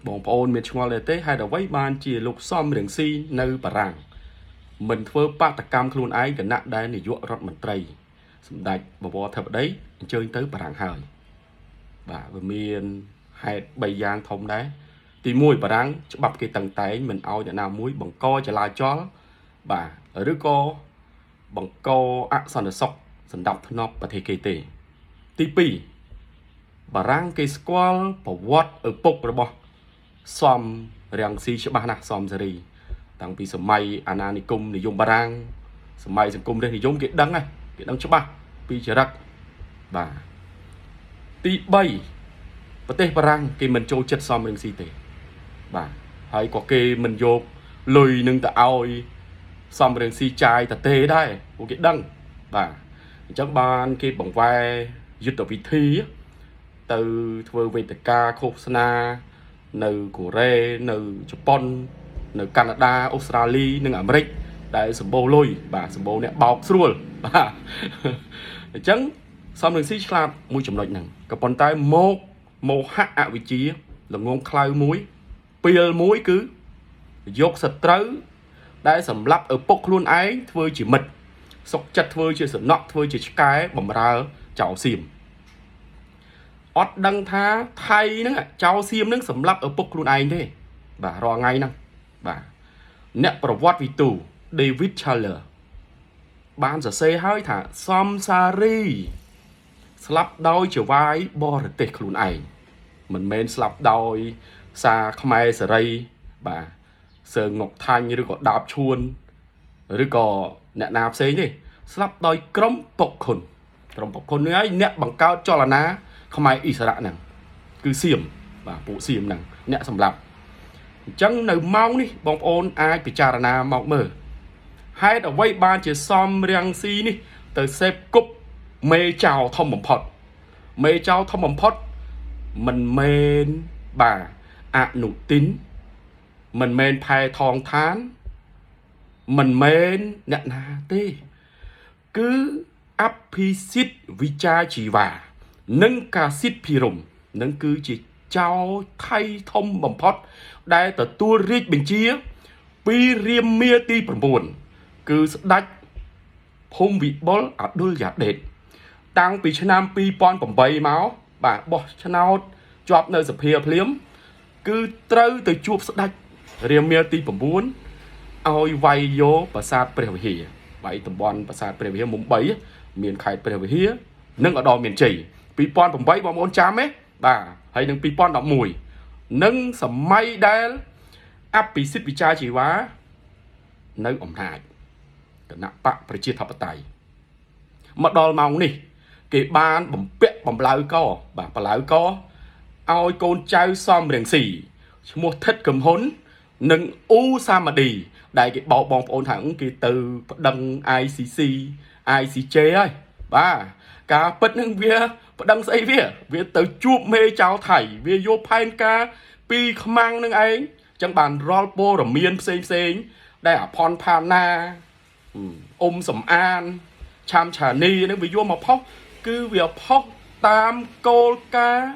បងប្អូនមានឆ្ងល់ទេហេតុអ្វីបានជាលោកសំរងស៊ីនៅបារាំងមិនធ្វើបាតកម្មខ្លួនឯងគណៈដែលនាយករដ្ឋមន្ត្រីសម្ដេចបវរធិបតីអញ្ជើញទៅបារាំងហើយបាទវាមានហេតុ3យ៉ាងធំដែរទី1បារាំងច្បាប់គេតឹងតែងមិនឲ្យអ្នកណាមួយបង្កចលាចលបាទឬក៏បង្កអសន្តិសុខសម្រាប់ធ្នាប់ប្រទេសគេទេទី2បារាំងគេស្គាល់ប្រវត្តិឪពុករបស់សំរាំងស៊ីច្បាស់ណាស់សំសេរីតាំងពីសម័យអាណានិគមនិយមបារាំងសម័យសង្គមរាស្ត្រនិយមគេដឹងហើយគេដឹងច្បាស់ពីចរិតបាទទី3ប្រទេសបារាំងគេមិនចូលចិត្តសំរាំងស៊ីទេបាទហើយក៏គេមិនយកលុយនឹងទៅឲ្យសំរាំងស៊ីចាយតទេដែរពួកគេដឹងបាទអញ្ចឹងបានគេបង្វែរយុទ្ធវិធីទៅធ្វើវេទិកាឃោសនានៅកូរ៉េនៅជប៉ុននៅកាណាដាអូស្ត្រាលីនិងអាមេរិកដែលសម្បូរលុយបាទសម្បូរអ្នកបោកស្រួលបាទអញ្ចឹងសំរងស៊ីឆ្លាតមួយចំណុចហ្នឹងក៏ប៉ុន្តែមោហៈអវិជ្ជាល្ងងខ្លៅមួយពីលមួយគឺយកសត្រូវដែលសម្លាប់ឪពុកខ្លួនឯងធ្វើជាមិត្តសុកចិត្តធ្វើជាសំណក់ធ្វើជាឆ្កែបំរើចៅសៀមអត់ដឹងថាថៃហ្នឹងចៅសៀមហ្នឹងសម្លាប់ឪពុកខ្លួនឯងទេបាទរាល់ថ្ងៃហ្នឹងបាទអ្នកប្រវត្តិវិទូ David Chaleur បានសរសេរឲ្យថាសំសារីស្លាប់ដោយចវាយបរទេសខ្លួនឯងមិនមែនស្លាប់ដោយសារខ្មែរសេរីបាទសើងុកថាញ់ឬក៏ដាបឈួនឬក៏អ្នកណាផ្សេងទេស្លាប់ដោយក្រុមពុកខុននេះហើយអ្នកបង្កើតចលនាខ្មែរអ៊ីសារ៉ាហ្នឹងគឺសៀមបាទពួកសៀមហ្នឹងអ្នកសម្លាប់អញ្ចឹងនៅម៉ោងនេះបងប្អូនអាចពិចារណាមកមើលហេតុអ្វីបានជាសំរាំងស៊ីនេះទៅសេពគប់មេចៅធំបំផុតមេចៅធំបំផុតមិនមែនបាទអនុទិនមិនមែនផែថងឋានមិនមែនអ្នកណាទេគឺអភិសិទ្ធវិចាជីវ៉ានិងកាសិទ្ធភិរមនឹងគឺជាចៅថៃធំបំផុតដែលទទួលរាជបញ្ជាពីរាមាទី9គឺស្ដេចភូមិវិបុលអឌុលយ៉ាដេតតាំងពីឆ្នាំ2008មកបាទបោះឆ្នោតជាប់នៅសភាភ្លាមគឺត្រូវទៅជួបស្ដេចរាមាទី9ឲ្យវាយយកប្រាសាទព្រះវិហារវាយតំបន់ប្រាសាទព្រះវិហារមុំ3មានខេត្តព្រះវិហារនិងឧត្តរមានជ័យ2008បងប្អូនចាំទេបាទហើយនឹង2011និងសម័យដែលអភិសិទ្ធវិចាជីវ៉ានៅអំណាចគណៈបកប្រជាធិបតេយ្យមកដល់ម៉ោងនេះគេបានបំពាក់បំឡៅកបាទបឡៅកឲ្យកូនចៅសំរងស៊ីឈ្មោះថិតកំហ៊ុននិងអ៊ូសាម៉ាឌីដែលគេបោកបងប្អូនថាគេទៅប្តឹង ICC ICJ ហើយបាទការពិតនឹងវាប្តឹងស្អីវាទៅជួបមេចៅថៃវាយកផែនការពីខ្មាំងនឹងឯងចឹងបានរលព័ត៌មានផ្សេងដែលអផនផាណាសំអានឆាំឆានីនឹងវាយកមកផុសគឺវាផុសតាមគោលការណ៍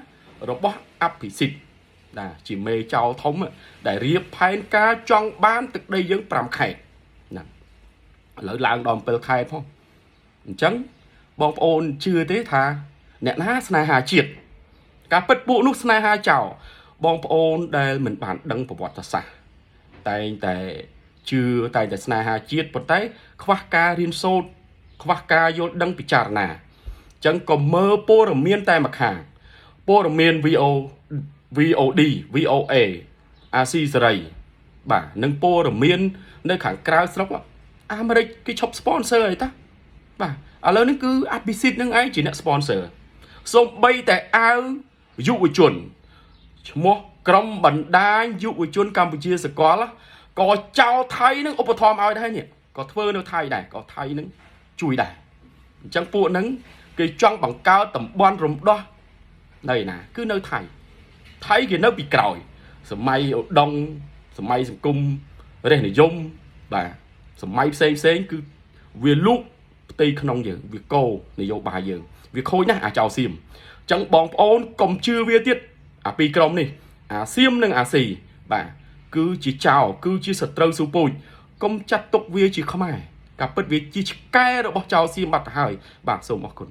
របស់អភិសិទ្ធណាជាមេចៅធំដែលរៀបផែនការចង់បានទឹកដីយើង5ខែណាឥឡូវឡើងដល់7ខែផងអញ្ចឹងបងប្អូនជឿទេថាអ្នកណាស្នេហាជាតិការពិតពួកនោះស្នេហាចៅបងប្អូនដែលមិនបានដឹងប្រវត្តិសាស្ត្រតែងតែជឿតែងតែស្នេហាជាតិប៉ុន្តែខ្វះការរៀនសូត្រខ្វះការយល់ដឹងពិចារណាអញ្ចឹងក៏មើលព័ត៌មានតែម្ខាងព័ត៌មាន VOD VOA អាស៊ីសេរីបាទនិងព័ត៌មាននៅខាងក្រៅស្រុកអាមេរិកគេឈប់ sponsor អីតាបាទឥឡូវនេះគឺអភិសិទ្ធនឹងឯងជាអ្នក sponsor សូម្បីតែអាវយុវជនឈ្មោះក្រុមបណ្ដាញយុវជនកម្ពុជាសកលក៏ចៅថៃនឹងឧបត្ថម្ភឲ្យដែរនេះក៏ធ្វើនៅថៃដែរក៏ថៃនឹងជួយដែរអញ្ចឹងពួកហ្នឹងគេចង់បង្កើតតំបន់រំដោះនៅណាគឺនៅថៃគេនៅពីក្រោយសម័យឧដុង្គសម័យសង្គមរាស្ត្រនិយមបាទសម័យផ្សេងគឺវាលូកផ្ទៃក្នុងយើងវាកោនយោបាយយើងវាខូចណាស់អាចៅសៀមអញ្ចឹងបងប្អូនកុំជឿវាទៀតអាពីរក្រុមនេះ អាសៀមនិងអាស៊ីបាទគឺជាចោរគឺជាសត្រូវស៊ូពូជកុំចាត់ទុកវាជាខ្មែរការពិតវាជាឆ្កែរបស់ចោរសៀមបាត់ទៅហើយបាទសូមអរគុណ